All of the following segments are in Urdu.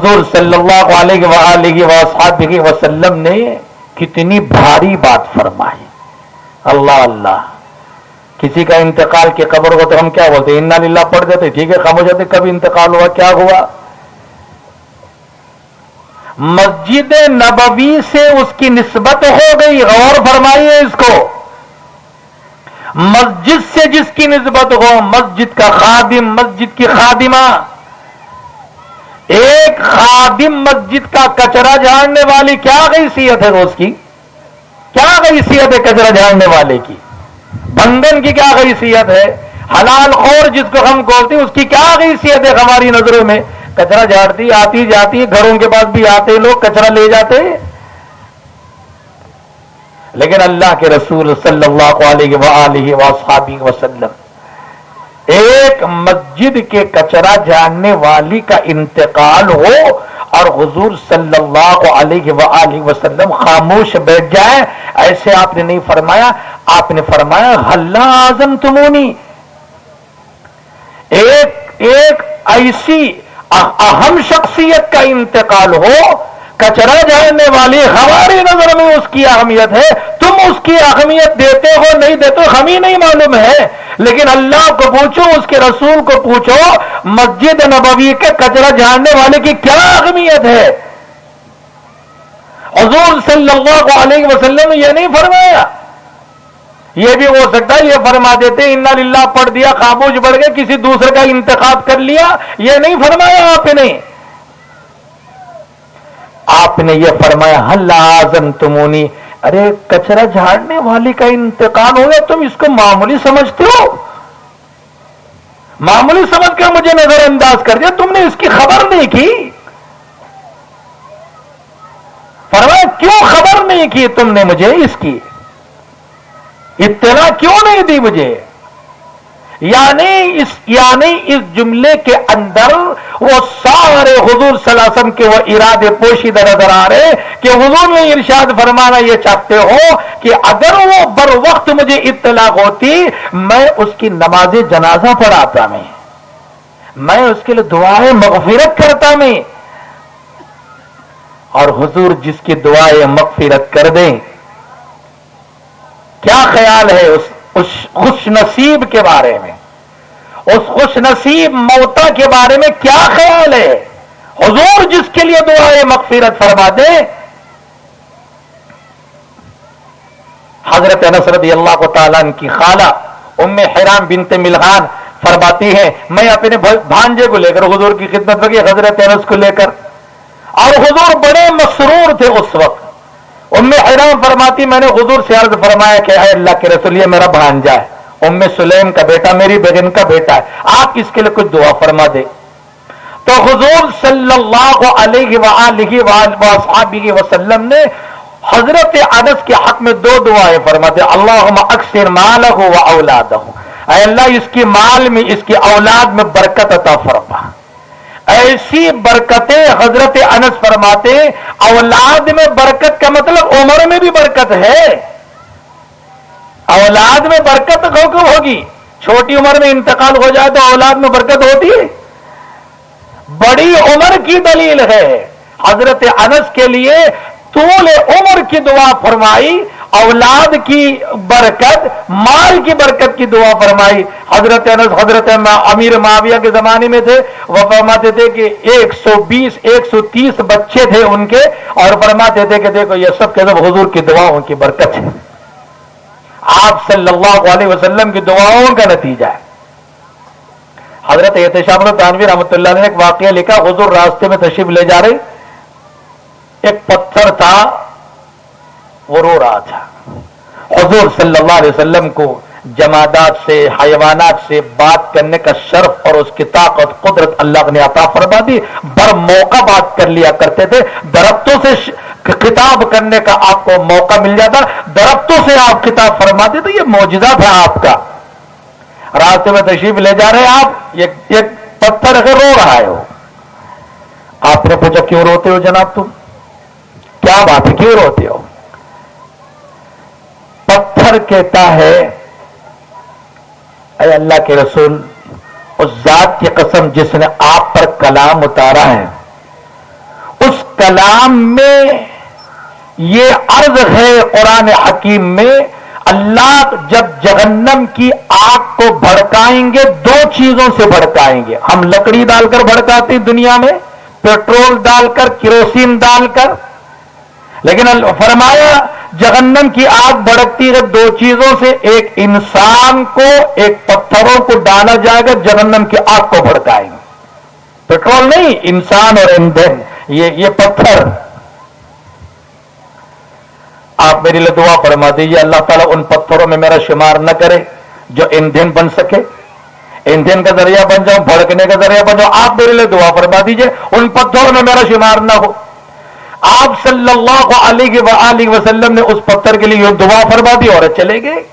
حضور صلی اللہ علیہ وآلہ وصحبہ وسلم نے کتنی بھاری بات فرمائی. اللہ اللہ. کسی کا انتقال کی قبر ہو تو ہم کیا بولتے ہیں؟ انا للہ پڑھ دیتے، ٹھیک ہے، خاموش ہوتے. کبھی انتقال ہوا کیا ہوا؟ مسجد نبوی سے اس کی نسبت ہو گئی. غور فرمائیے اس کو. مسجد سے جس کی نسبت ہو، مسجد کا خادم، مسجد کی خادمہ. ایک خادم مسجد کا کچرا جھاڑنے والی کیا حیثیت ہے روز کی؟ کیا حیثیت ہے کچرا جھاڑنے والے کی؟ بندن کی کیا حیثیت ہے؟ حلال خور جس کو ہم بولتے ہیں اس کی کیا حیثیت ہے ہماری نظروں میں؟ کچرا جھاڑتی، آتی جاتی، گھروں کے پاس بھی آتے لوگ کچرا لے جاتے. لیکن اللہ کے رسول صلی اللہ علیہ وآلہ وصحبہ وسلم ایک مسجد کے کچرا جھاڑنے والی کا انتقال ہو اور حضور صلی اللہ علیہ وآلہ وسلم خاموش بیٹھ جائیں، ایسے آپ نے نہیں فرمایا. آپ نے فرمایا ہلا عزمتمونی. ایک ایسی اہم شخصیت کا انتقال ہو، کچرا جھاڑنے والی ہماری نظر میں اس کی اہمیت ہے. تم اس کی اہمیت دیتے ہو نہیں دیتے ہو ہمیں نہیں معلوم ہے، لیکن اللہ کو پوچھو، اس کے رسول کو پوچھو، مسجد نبوی کے کچرا جھاڑنے والے کی کیا اہمیت ہے؟ حضور صلی اللہ علیہ وسلم نے یہ نہیں فرمایا. یہ بھی ہو سکتا ہے یہ فرما دیتے انا للہ پڑھ دیا، خاموش بڑھ گئے، کسی دوسرے کا انتخاب کر لیا. یہ نہیں فرمایا آپ نے. آپ نے یہ فرمایا ہل عزمتمونی. ارے کچرا جھاڑنے والی کا انتقال ہو گیا، تم اس کو معمولی سمجھتے ہو؟ معمولی سمجھ کر مجھے نظر انداز کر دیا، تم نے اس کی خبر نہیں کی. فرمایا کیوں خبر نہیں کی تم نے مجھے؟ اس کی اطلاع کیوں نہیں دی مجھے؟ یعنی اس جملے کے اندر وہ سارے حضور صلی اللہ علیہ وسلم کے وہ ارادے پوشیدہ نظر آ رہے کہ حضور نے ارشاد فرمانا یہ چاہتے ہو کہ اگر وہ بر وقت مجھے اطلاع ہوتی، میں اس کی نماز جنازہ پڑھاتا، میں اس کے لیے دعائیں مغفرت کرتا میں. اور حضور جس کی دعائیں مغفرت کر دیں، کیا خیال ہے اس خوش نصیب کے بارے میں؟ اس خوش نصیب موتا کے بارے میں کیا خیال ہے؟ حضور جس کے لیے دعائیں مغفرت فرما دے. حضرت انس رضی اللہ تعالیٰ عنہ کی خالہ ام حرام بنت ملحان فرماتی ہیں میں اپنے بھانجے کو لے کر حضور کی خدمت میں گئی، حضرت انس کو لے کر، اور حضور بڑے مسرور تھے اس وقت. ام حرام فرماتی میں نے حضور سے عرض فرمایا کہ اے اللہ کے رسول یہ میرا بھانجا ہے، ام سلیم کا بیٹا، میری بہن کا بیٹا ہے، آپ اس کے لیے کچھ دعا فرما دے. تو حضور صلی اللہ علیہ وآلہ وصحبہ وسلم نے حضرت انس کے حق میں دو دعائیں فرماتے. اللہم اکثر مالہ و اولادہ، اے اللہ اس کی مال میں، اس کی اولاد میں برکت عطا فرما. ایسی برکتیں حضرت انس فرماتے اولاد میں برکت کا مطلب عمر میں بھی برکت ہے. اولاد میں برکت کب ہوگی؟ چھوٹی عمر میں انتقال ہو جائے تو اولاد میں برکت ہوتی ہے. بڑی عمر کی دلیل ہے. حضرت انس کے لیے طول عمر کی دعا فرمائی، اولاد کی برکت، مال کی برکت کی دعا فرمائی. حضرت انس حضرت امیر معاویہ کے زمانے میں تھے، وہ فرماتے تھے کہ 120 130 بچے تھے ان کے، اور فرماتے تھے کہ دیکھو یہ سب کے سب حضور کی دعاؤں کی برکت ہے، آپ صلی اللہ علیہ وسلم کی دعاؤں کا نتیجہ ہے. حضرت احتشام تانوی رحمۃ اللہ نے ایک واقعہ لکھا. حضور راستے میں تشریف لے جا رہے، ایک پتھر تھا وہ رو رہا تھا. حضور صلی اللہ علیہ وسلم کو جمادات سے، حیوانات سے بات کرنے کا شرف اور اس کی طاقت قدرت اللہ نے عطا فرما دی. بر موقع بات کر لیا کرتے تھے. درختوں سے خطاب کرنے کا آپ کو موقع مل جاتا، درختوں سے آپ خطاب فرماتے. تو یہ معجزہ تھا آپ کا. راستے میں تشریف لے جا رہے آپ، ایک پتھر اگر رو رہا ہے، وہ آپ نے پوچھا کیوں روتے ہو جناب، تم کیا بات ہے کیوں روتے ہو؟ پتھر کہتا ہے اے اللہ کے رسول، اس ذات کی قسم جس نے آپ پر کلام اتارا ہے کلام میں یہ عرض ہے قرآن حکیم میں، اللہ جب جہنم کی آگ کو بھڑکائیں گے دو چیزوں سے بھڑکائیں گے. ہم لکڑی ڈال کر بھڑکاتے دنیا میں، پیٹرول ڈال کر، کیروسین ڈال کر، لیکن فرمایا جہنم کی آگ بھڑکتی ہے دو چیزوں سے، ایک انسان کو، ایک پتھروں کو ڈالا جائے گا، جہنم کی آگ کو بھڑکائیں گے. پیٹرول نہیں، انسان اور ایندھن، یہ پتھر. آپ میرے لیے دعا فرما دیجیے اللہ تعالیٰ ان پتھروں میں میرا شمار نہ کرے جو ایندھن بن سکے، ایندھن کا ذریعہ بن جاؤں، بھڑکنے کا ذریعہ بن جاؤں. آپ میرے لیے دعا فرما دیجیے ان پتھروں میں میرا شمار نہ ہو. آپ صلی اللہ علیہ وآلہ وسلم نے اس پتھر کے لیے دعا فرما دی اور چلے گئے.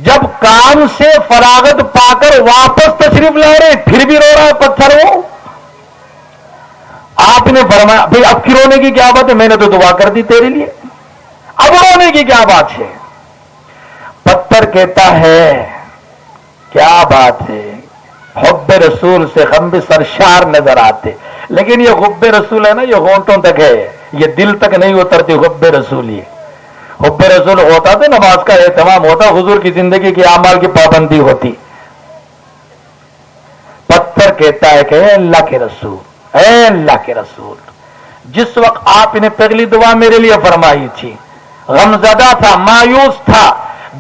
جب کام سے فراغت پا کر واپس تشریف لا رہے پھر بھی رو رہا پتھر. وہ آپ نے فرمایا بھائی اب کی رونے کی کیا بات ہے، میں نے تو دعا کر دی تیرے لیے، اب رونے کی کیا بات ہے. پتھر کہتا ہے کیا بات ہے، حب رسول سے ہم بھی سرشار نظر آتے، لیکن یہ حب رسول ہے نا یہ ہونٹوں تک ہے، یہ دل تک نہیں اترتی. حب رسول، یہ حب رسول ہوتا تو نماز کا اہتمام ہوتا، حضور کی زندگی کے اعمال کی پابندی ہوتی. پتھر کہتا ہے کہ اے اللہ کے رسول، اے اللہ کے رسول، جس وقت آپ نے پہلی دعا میرے لیے فرمائی تھی غمزدہ تھا، مایوس تھا،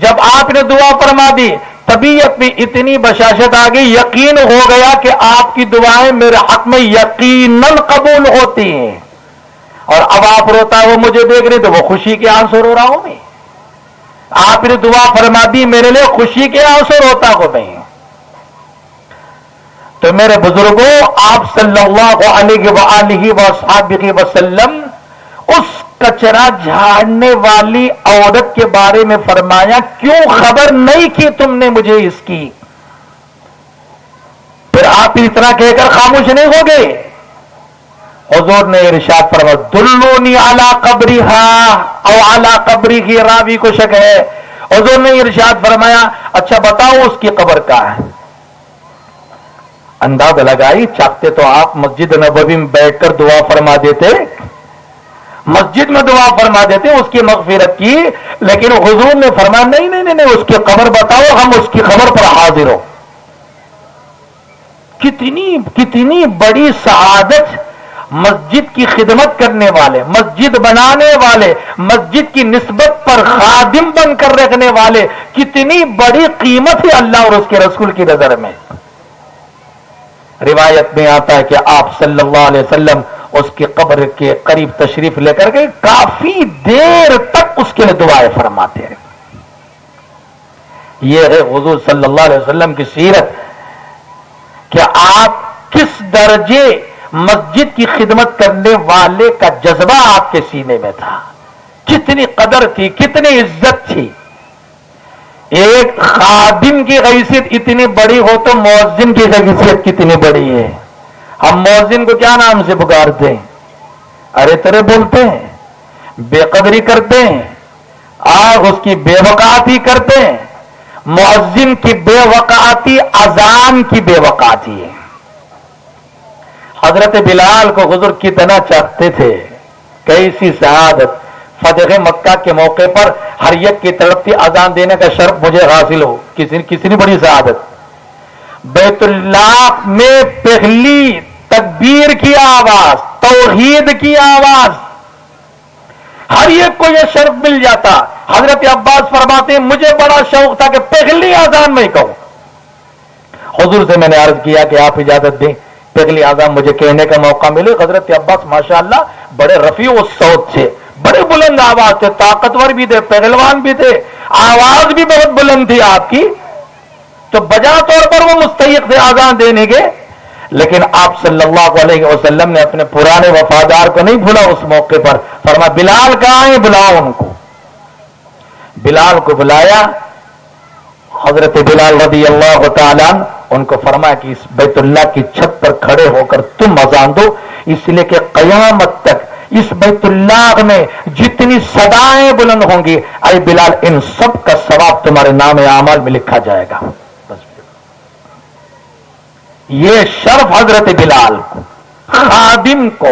جب آپ نے دعا فرما دی طبیعت میں اتنی بشاشت آ گئی، یقین ہو گیا کہ آپ کی دعائیں میرے حق میں یقیناً قبول ہوتی ہیں. اور اب آپ روتا ہے وہ مجھے دیکھ رہے تو وہ خوشی کے آنسو رو رہا ہوں میں. آپ نے دعا فرما دی میرے لیے، خوشی کے آنسو روتا ہوں میں. تو میرے بزرگوں آپ صلی اللہ علیہ وآلہ وصحبہ وسلم اس کچرا جھاڑنے والی عورت کے بارے میں فرمایا کیوں خبر نہیں کی تم نے مجھے اس کی. پھر آپ اتنا کہہ کر خاموش نہیں ہو گئے. حضور نے ارشاد فرمایا دلونی علی قبرہا او علی قبرہ، راوی کو شک ہے. حضور نے ارشاد فرمایا اچھا بتاؤ اس کی قبر کہاں ہے. اندازہ لگائی، چاہتے تو آپ مسجد نبوی میں بیٹھ کر دعا فرما دیتے، مسجد میں دعا فرما دیتے اس کی مغفرت کی، لیکن حضور نے فرمایا نہیں نہیں نہیں اس کی قبر بتاؤ، ہم اس کی خبر پر حاضر ہو. کتنی بڑی سعادت مسجد کی خدمت کرنے والے، مسجد بنانے والے، مسجد کی نسبت پر خادم بن کر رکھنے والے، کتنی بڑی قیمت ہے اللہ اور اس کے رسول کی نظر میں. روایت میں آتا ہے کہ آپ صلی اللہ علیہ وسلم اس کی قبر کے قریب تشریف لے کر کے کافی دیر تک اس کے لیے دعائیں فرماتے رہے. یہ ہے حضور صلی اللہ علیہ وسلم کی سیرت کہ آپ کس درجے مسجد کی خدمت کرنے والے کا جذبہ آپ کے سینے میں تھا، کتنی قدر تھی، کتنی عزت تھی. ایک خادم کی حیثیت اتنی بڑی ہو تو مؤذن کی حیثیت کتنی بڑی ہے. ہم مؤذن کو کیا نام سے پکارتے ہیں؟ ارے ترے بولتے ہیں، بے قدری کرتے ہیں، اس کی بے وقعاتی کرتے ہیں. مؤذن کی بے وقعاتی اذان کی بے وقعاتی ہے. حضرت بلال کو حضور کتنا چاہتے تھے، کیسی سعادت. فتح مکہ کے موقع پر ہر یک کی طرف سے اذان دینے کا شرف مجھے حاصل ہو، کتنی بڑی سعادت. بیت اللہ میں پہلی تکبیر کی آواز، توحید کی آواز، ہر ایک کو یہ شرف مل جاتا. حضرت عباس فرماتے ہیں مجھے بڑا شوق تھا کہ پہلی اذان میں کہوں. حضور سے میں نے عرض کیا کہ آپ اجازت دیں پہلی اذان مجھے کہنے کا موقع ملے. حضرت عباس ماشاءاللہ بڑے رفیع الصوت تھے، بڑے بلند آواز تھے، طاقتور بھی تھے، پہلوان بھی تھے، آواز بھی بہت بلند تھی آپ کی، تو بجا طور پر وہ مستحق تھے اذان دینے کے. لیکن آپ صلی اللہ علیہ وسلم نے اپنے پرانے وفادار کو نہیں بھولا. اس موقع پر فرمایا بلال کہاں ہیں، بلاؤ ان کو. بلال کو بلایا. حضرت بلال رضی اللہ تعالیٰ ان کو فرمایا کہ اس بیت اللہ کی چھت پر کھڑے ہو کر تم اذان دو، اس لیے کہ قیامت تک اس بیت اللہ میں جتنی صدائیں بلند ہوں گی اے بلال ان سب کا ثواب تمہارے نام اعمال میں لکھا جائے گا. بس یہ شرف حضرت بلال کو، خادم کو،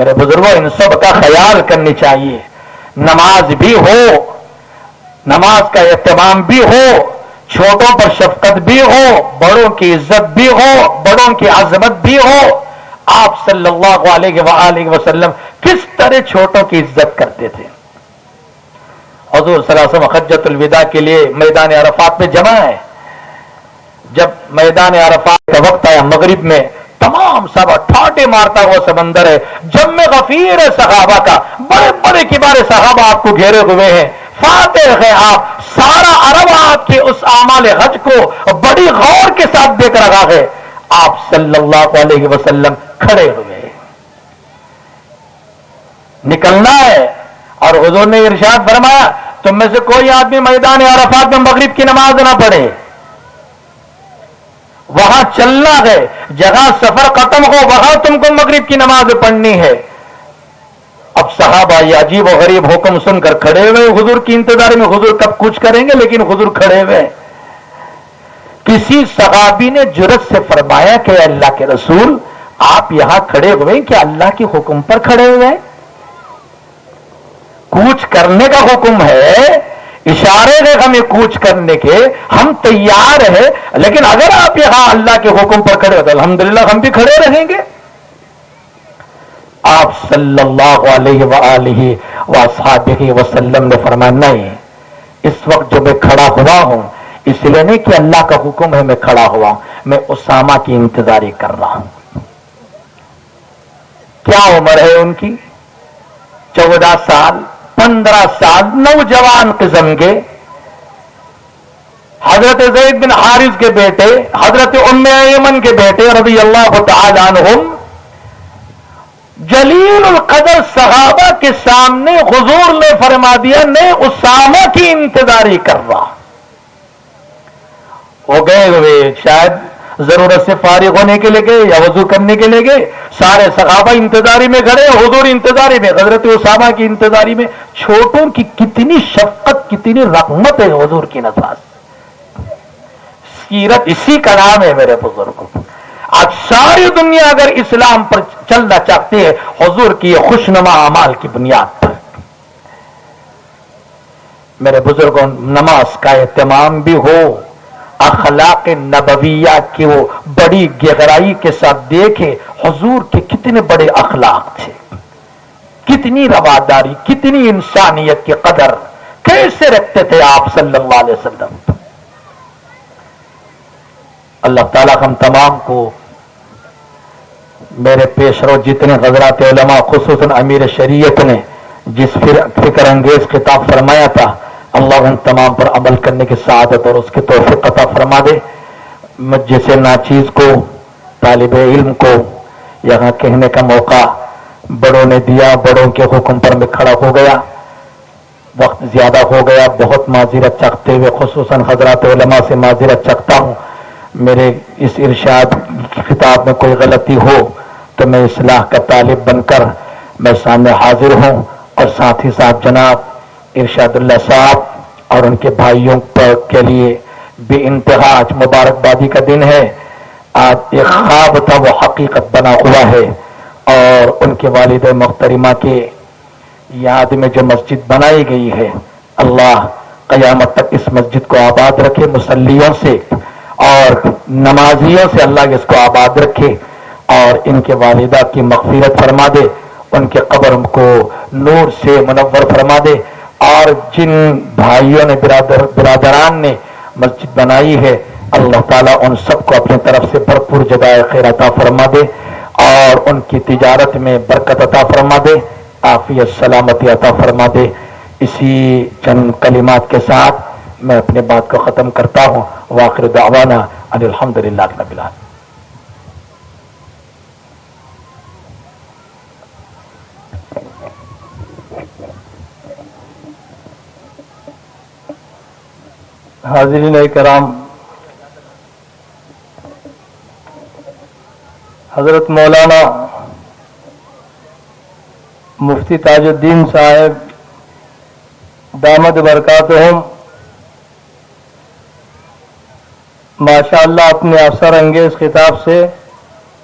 میرے بزرگوں ان سب کا خیال کرنی چاہیے. نماز بھی ہو, نماز کا اہتمام بھی ہو, چھوٹوں پر شفقت بھی ہو, بڑوں کی عزت بھی ہو, بڑوں کی عظمت بھی ہو. آپ صلی اللہ علیہ وآلہ وسلم کس طرح چھوٹوں کی عزت کرتے تھے. حضور صلی اللہ علیہ وسلم حجۃ الوداع کے لیے میدان عرفات میں جمع ہے. جب میدان عرفات کا وقت آیا مغرب میں, تمام صحابہ ٹھاٹے مارتا ہوا سمندر ہے, جم غفیر ہے صحابہ کا, بڑے بڑے کبار صحابہ آپ کو گھیرے ہوئے ہیں, فاتح ہے آپ. سارا عرب آپ کے اس اعمال حج کو بڑی غور کے ساتھ دیکھ رہا ہے. آپ صلی اللہ علیہ وسلم کھڑے ہوئے, نکلنا ہے, اور حضور نے ارشاد فرمایا تم میں سے کوئی آدمی میدان عرفات میں مغرب کی نماز نہ پڑھے. وہاں چلنا ہے, جہاں سفر ختم ہو وہاں تم کو مغرب کی نماز پڑھنی ہے. اب صحابہ یہ عجیب و غریب حکم سن کر کھڑے ہوئے حضور کی انتظار میں. حضور کب کچھ کریں گے, لیکن حضور کھڑے ہوئے. کسی صحابی نے جرأت سے فرمایا کہ اللہ کے رسول آپ یہاں کھڑے ہوئے کہ اللہ کے حکم پر کھڑے ہوئے؟ کوچ کرنے کا حکم ہے, اشارے ہیں ہمیں کوچ کرنے کے, ہم تیار ہیں, لیکن اگر آپ یہاں اللہ کے حکم پر کھڑے ہو تو الحمدللہ ہم بھی کھڑے رہیں گے. آپ صلی اللہ علیہ وآلہ وصحبہ وسلم نے فرمایا نہیں, اس وقت جو میں کھڑا ہوا ہوں اس لیے نہیں کہ اللہ کا حکم ہے میں کھڑا ہوا ہوں, میں اسامہ کی انتظاری کر رہا ہوں. کیا عمر ہے ان کی؟ 14 سال 15 سال, نوجوان قسم کے. حضرت زید بن حارث کے بیٹے, حضرت ام ایمن کے بیٹے رضی اللہ تعالی عنہم, جلیل القدر صحابہ کے سامنے حضور نے فرما دیا میں اسامہ کی انتظاری کر رہا. وہ گئے ہوئے شاید ضرورت سے فارغ ہونے کے لیے گئے یا وضو کرنے کے لیے گئے. سارے صحابہ انتظاری میں کھڑے, حضور انتظاری میں, حضرت اسامہ کی انتظاری میں. چھوٹوں کی کتنی شفقت, کتنی رحمت ہے حضور کی نظر. سیرت اسی کا نام ہے میرے بزرگوں. آج ساری دنیا اگر اسلام پر چلنا چاہتی ہے حضور کی خوشنما اعمال کی بنیاد پر. میرے بزرگوں نماز کا اہتمام بھی ہو, اخلاق نبویہ کی وہ بڑی گہرائی کے ساتھ دیکھے حضور کے کتنے بڑے اخلاق تھے, کتنی رواداری, کتنی انسانیت کی قدر کیسے رکھتے تھے آپ صلی اللہ علیہ وسلم. اللہ تعالی ہم تمام کو, میرے پیش رو جتنے حضرات علماء خصوصاً امیر شریعت نے جس فکر انگیز خطاب فرمایا تھا, اللہ ان تمام پر عمل کرنے کی سعادت اور اس کی توفیق عطا فرما دے. مجھ جیسے ناچیز کو, طالب علم کو یہاں کہنے کا موقع بڑوں نے دیا, بڑوں کے حکم پر میں کھڑا ہو گیا, وقت زیادہ ہو گیا, بہت معذرت چاہتے ہوئے خصوصاً حضرات علماء سے معذرت چاہتا ہوں. میرے اس ارشاد خطاب میں کوئی غلطی ہو تو میں اصلاح کا طالب بن کر میں سامنے حاضر ہوں, اور ساتھ ہی ساتھ جناب ارشاد اللہ صاحب اور ان کے بھائیوں کے لیے بے انتہا آج مبارکبادی کا دن ہے. آج ایک خواب تھا وہ حقیقت بنا ہوا ہے, اور ان کے والد محترمہ کے یاد میں جو مسجد بنائی گئی ہے, اللہ قیامت تک اس مسجد کو آباد رکھے, مصلیوں سے اور نمازیوں سے اللہ اس کو آباد رکھے, اور ان کے والدہ کی مغفرت فرما دے, ان کے قبر کو نور سے منور فرما دے. اور جن بھائیوں نے برادران نے مسجد بنائی ہے اللہ تعالیٰ ان سب کو اپنی طرف سے بھرپور جزائے خیر عطا فرما دے, اور ان کی تجارت میں برکت عطا فرما دے, عافیت سلامتی عطا فرما دے. اسی چند کلمات کے ساتھ میں اپنے بات کو ختم کرتا ہوں. وآخر دعوانا ان الحمدللہ رب العالمین. حاضرین کرام, حضرت مولانا مفتی تاج الدین صاحب دامت برکاتہم ماشاء اللہ اپنے افسر انگیز خطاب سے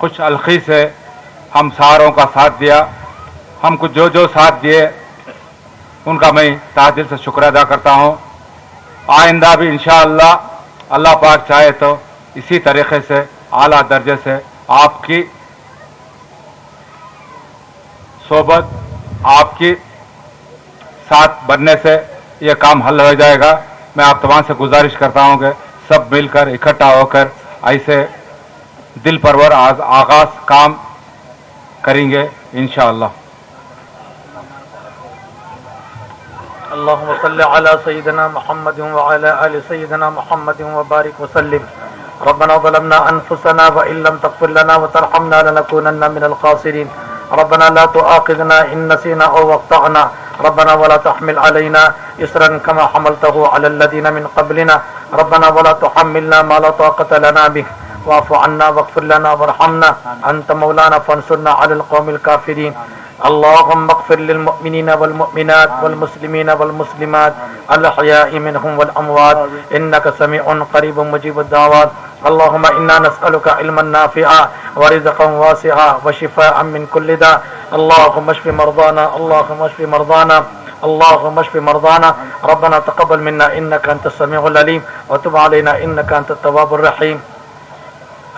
خوش الخی سے ہم ساروں کا ساتھ دیا. ہم کو جو جو ساتھ دیے ان کا میں تہ دل سے شکر ادا کرتا ہوں. آئندہ بھی انشاءاللہ اللہ پاک چاہے تو اسی طریقے سے اعلیٰ درجے سے آپ کی صحبت، آپ کی ساتھ بننے سے یہ کام حل ہو جائے گا. میں آپ تمام سے گزارش کرتا ہوں کہ سب مل کر اکٹھا ہو کر ایسے دل پرور آغاز کام کریں گے انشاءاللہ. اللهم صل على سيدنا محمد وعلى آل سيدنا محمد وبارك وسلم. ربنا ظلمنا أنفسنا وإن لم تغفر لنا وترحمنا لنكونن من الخاسرين. ربنا لا تؤاخذنا إن نسينا أو أخطأنا. ربنا ولا تحمل علينا إصرا كما حملته على الذين من قبلنا. ربنا ولا تحملنا ما لا طاقة لنا به. واعف عنا واغفر لنا وارحمنا أنت مولانا فانصرنا على القوم الكافرين. اللهم اغفر للمؤمنين والمؤمنات والمسلمين والمسلمات الأحياء منهم والأموات إنك سميع قريب مجيب الدعوات. اللهم إنا نسألك علما نافعا ورزقا واسعا وشفاء من كل داء. اللهم اشف مرضانا، اللهم اشف مرضانا، اللهم اشف مرضانا. ربنا تقبل منا إنك أنت السميع العليم وتب علينا إنك أنت التواب الرحيم.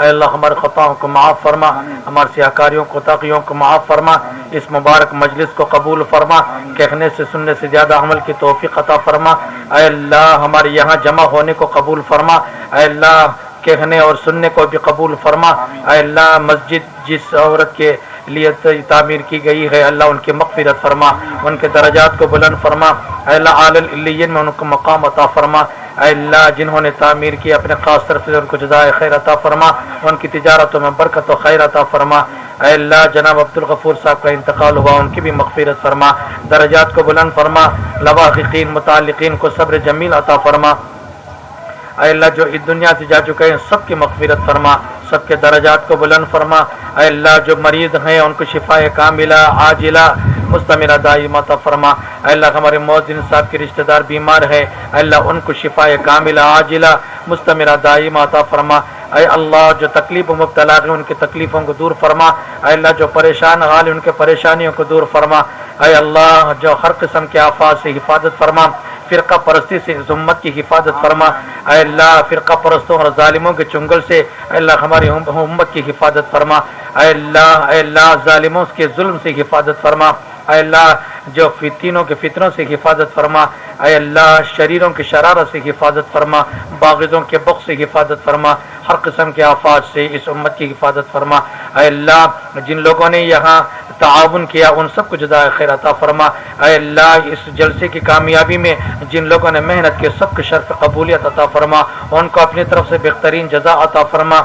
اے اللہ ہمارے خطاؤں کو معاف فرما، ہمارے سیاکاریوں کوتاہیوں کو معاف فرما. اس مبارک مجلس کو قبول فرما، کہنے سے سننے سے زیادہ عمل کی توفیق عطا فرما. اے اللہ ہمارے یہاں جمع ہونے کو قبول فرما. اے اللہ کہنے اور سننے کو بھی قبول فرما. اے اللہ مسجد جس عورت کے لیے تعمیر کی گئی ہے اللہ ان کی مغفرت فرما، ان کے درجات کو بلند فرما. اے اللہ اعلی العلیین میں ان کو مقام عطا فرما. اے اللہ جنہوں نے تعمیر کی اپنے خاص طرف سے ان کو جزائے خیر عطا فرما، ان کی تجارتوں میں برکت و خیر عطا فرما. اے اللہ جناب عبدالغفور صاحب کا انتقال ہوا ان کی بھی مغفرت فرما، درجات کو بلند فرما. لواحقین متعلقین کو صبر جمیل عطا فرما. اے اللہ جو اس دنیا سے جا چکے ہیں سب کی مغفرت فرما، سب کے درجات کو بلند فرما. اے اللہ جو مریض ہیں ان کو شفاء کاملہ عاجلہ مستمرہ دائمہ عطا فرما. اے اللہ ہمارے مؤذن صاحب کے رشتہ دار بیمار ہے، اے اللہ ان کو شفاء کاملہ عاجلہ مستمرہ دائمہ عطا فرما. اے اللہ جو تکلیف و مبتلا ہیں ان کی تکلیفوں کو دور فرما. اے اللہ جو پریشان حال ان کے پریشانیوں کو دور فرما. اے اللہ جو ہر قسم کے آفات سے حفاظت فرما، فرقہ پرستی سے اس امت کی حفاظت فرما. اے اللہ فرقہ پرستوں اور ظالموں کے چنگل سے اے اللہ ہماری امت کی حفاظت فرما. اے اللہ ظالموں کے ظلم سے حفاظت فرما. اے اللہ جو فتنوں کے فتنوں سے حفاظت فرما. اے اللہ شریروں کی شرارت سے حفاظت فرما، باغزوں کے بغض سے حفاظت فرما، ہر قسم کے آفات سے اس امت کی حفاظت فرما. اے اللہ جن لوگوں نے یہاں تعاون کیا ان سب کو جزائے خیر عطا فرما. اے اللہ اس جلسے کی کامیابی میں جن لوگوں نے محنت کی سب کو شرف قبولیت عطا فرما، ان کو اپنی طرف سے بہترین جزا عطا فرما.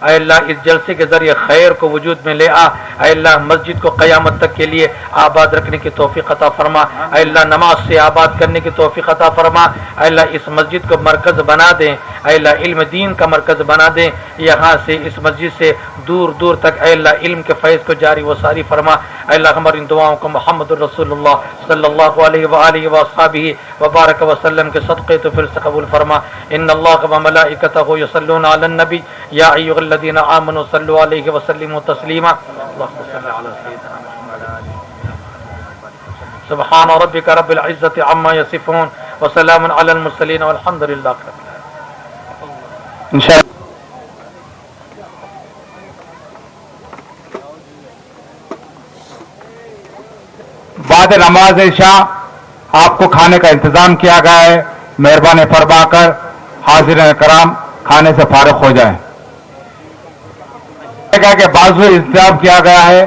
اے اللہ اس جلسے کے ذریعے خیر کو وجود میں لے آ. اے اللہ مسجد کو قیامت تک کے لیے آباد رکھنے کی توفیق عطا فرما. اے اللہ نماز سے آباد کرنے کی توفیق عطا فرما. اے اللہ اس مسجد کو مرکز بنا دیں. اے اللہ علم دین کا مرکز بنا دیں. یہاں سے اس مسجد سے دور دور تک اے اللہ علم کے فیض کو جاری و ساری فرما. اے اللہ ہماری ان دعاؤں کو محمد الرسول اللہ صلی اللہ علیہ وآلہ وصحبہ وبارک وسلم کے صدقے تو پھر سے قبول فرما. ان اللہ وملائکتہ یصلون علی النبی یا ایھا الذین آمنوا صلوا علیہ وسلموا تسلیما. اللهم صل علی سیدنا محمد. سبحان ربک رب العزة عما یصفون وسلام علی المرسلین والحمد للہ رب العالمین. انشاءاللہ بعد نماز عشاء آپ کو کھانے کا انتظام کیا گیا ہے. مہربانی فرما کر حاضرین کرام کھانے سے فارغ ہو جائیں. کہ بازو انتظام کیا گیا ہے.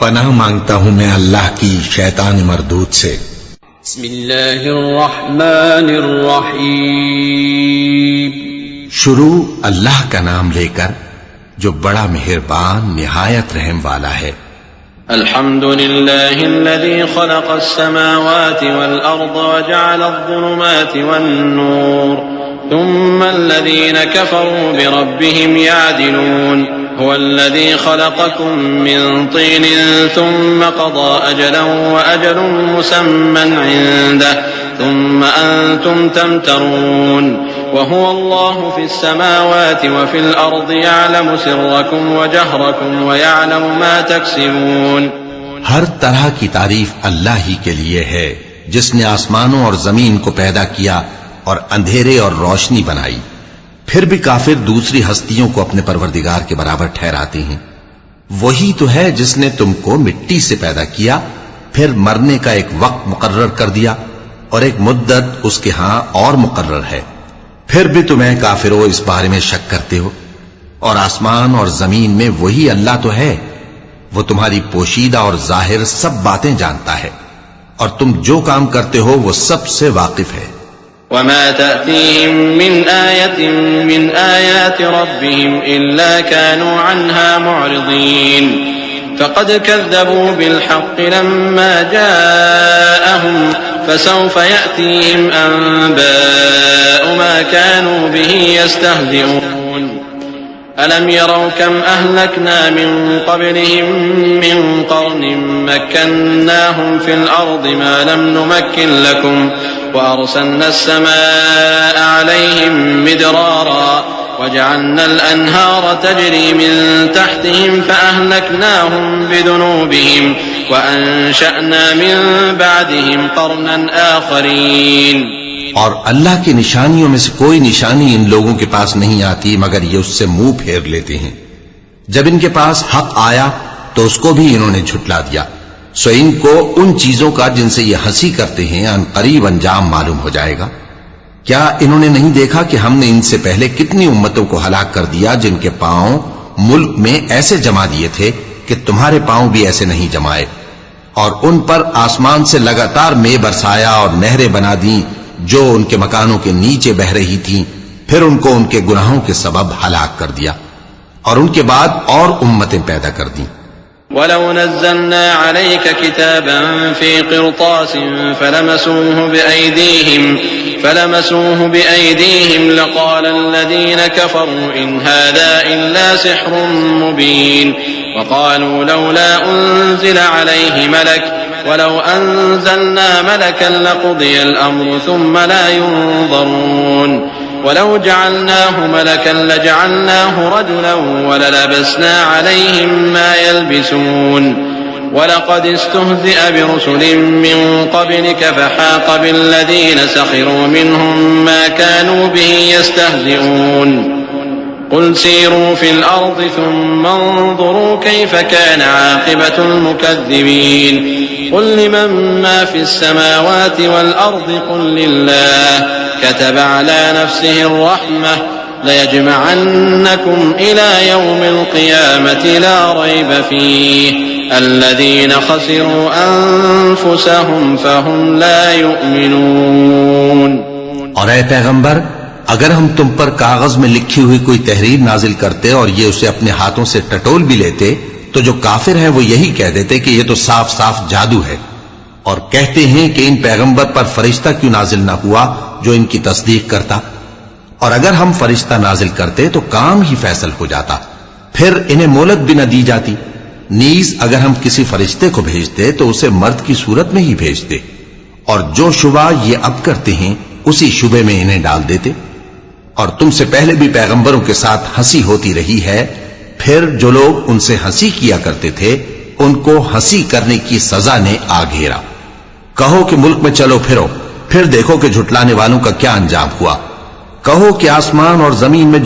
پناہ مانگتا ہوں میں اللہ کی شیطان مردود سے۔ بسم اللہ الرحمن الرحیم۔ شروع اللہ کا نام لے کر جو بڑا مہربان نہایت رحم والا ہے۔ الحمد للہ الذی خلق السماوات والارض وجعل الظلمات والنور ثم الذین کفروا بربهم يعدلون هو الذي خلقكم من طين ثم قضى أجلا وأجل مسمى عنده ثم أنتم تمترون وهو الله في السماوات وفي الأرض يعلم سركم وجهركم ويعلم ما تكسبون. ہر طرح کی تعریف اللہ ہی کے لیے ہے جس نے آسمانوں اور زمین کو پیدا کیا اور اندھیرے اور روشنی بنائی. پھر بھی کافر دوسری ہستیوں کو اپنے پروردگار کے برابر ٹھہراتے ہیں. وہی تو ہے جس نے تم کو مٹی سے پیدا کیا، پھر مرنے کا ایک وقت مقرر کر دیا اور ایک مدت اس کے ہاں اور مقرر ہے. پھر بھی تمہیں کافروں اس بارے میں شک کرتے ہو. اور آسمان اور زمین میں وہی اللہ تو ہے، وہ تمہاری پوشیدہ اور ظاہر سب باتیں جانتا ہے، اور تم جو کام کرتے ہو وہ سب سے واقف ہے. وما تأتيهم من آية من آيات ربهم إلا كانوا عنها معرضين. فقد كذبوا بالحق لما جاءهم فسوف يأتيهم أنباء ما كانوا به يستهزئون. ألم يروا كم أهلكنا من قبلهم من قرن مكناهم في الأرض ما لم نمكن لكم وأرسلنا السماء عليهم مدرارا وجعلنا الأنهار تجري من تحتهم فأهلكناهم بذنوبهم وأنشأنا من بعدهم قرنا آخرين. اور اللہ کی نشانیوں میں سے کوئی نشانی ان لوگوں کے پاس نہیں آتی مگر یہ اس سے منہ پھیر لیتے ہیں. جب ان کے پاس حق آیا تو اس کو بھی انہوں نے جھٹلا دیا. سو ان کو ان چیزوں کا جن سے یہ ہنسی کرتے ہیں ان قریب انجام معلوم ہو جائے گا. کیا انہوں نے نہیں دیکھا کہ ہم نے ان سے پہلے کتنی امتوں کو ہلاک کر دیا جن کے پاؤں ملک میں ایسے جما دیے تھے کہ تمہارے پاؤں بھی ایسے نہیں جمائے، اور ان پر آسمان سے لگاتار مے برسایا اور نہریں بنا دیں جو ان کے مکانوں کے نیچے بہ رہی تھیں. پھر ان کو ان کے گناہوں کے سبب ہلاک کر دیا اور ان کے بعد اور امتیں پیدا کر دیں. ولو نزلنا عليك كتابا في قرطاس فلمسوه بأيديهم لقال الذين كفروا إن هذا إلا سحر مبين. وقالوا لولا أنزل عليه ملك ولو أنزلنا ملكا لقضي الأمر ثم لا ينظرون. ولو جعلناه ملكا لجعلناه رجلا وللبسنا عليهم ما يلبسون. ولقد استهزئ برسل من قبلك فحاق بالذين سخروا منهم ما كانوا به يستهزئون. قل سيروا في الأرض ثم انظروا كيف كان عاقبة المكذبين. قل لمن ما في السماوات والأرض قل لله كتب على نفسه الرحمة ليجمعنكم إلى يوم القيامة لا ريب فيه الذين خسروا أنفسهم فهم لا يؤمنون. اور اے پیغمبر، اگر ہم تم پر کاغذ میں لکھی ہوئی کوئی تحریر نازل کرتے اور یہ اسے اپنے ہاتھوں سے ٹٹول بھی لیتے تو جو کافر ہیں وہ یہی کہہ دیتے کہ یہ تو صاف صاف جادو ہے، اور کہتے ہیں کہ ان پیغمبر پر فرشتہ کیوں نازل نہ ہوا جو ان کی تصدیق کرتا. اور اگر ہم فرشتہ نازل کرتے تو کام ہی فیصل ہو جاتا، پھر انہیں مہلت بھی نہ دی جاتی. نیز اگر ہم کسی فرشتے کو بھیجتے تو اسے مرد کی صورت میں ہی بھیجتے، اور جو شبہ یہ اب کرتے ہیں اسی شبے میں انہیں ڈال دیتے. اور تم سے پہلے بھی پیغمبروں کے ساتھ ہنسی ہوتی رہی ہے، پھر جو لوگ ان سے ہنسی کیا کرتے تھے ان کو ہنسی کرنے کی سزا نے آ گھیرا. کہو کہ ملک میں چلو پھرو، پھر دیکھو کہ جھٹلانے والوں کا کیا انجام ہوا. کہو کہ آسمان اور زمین میں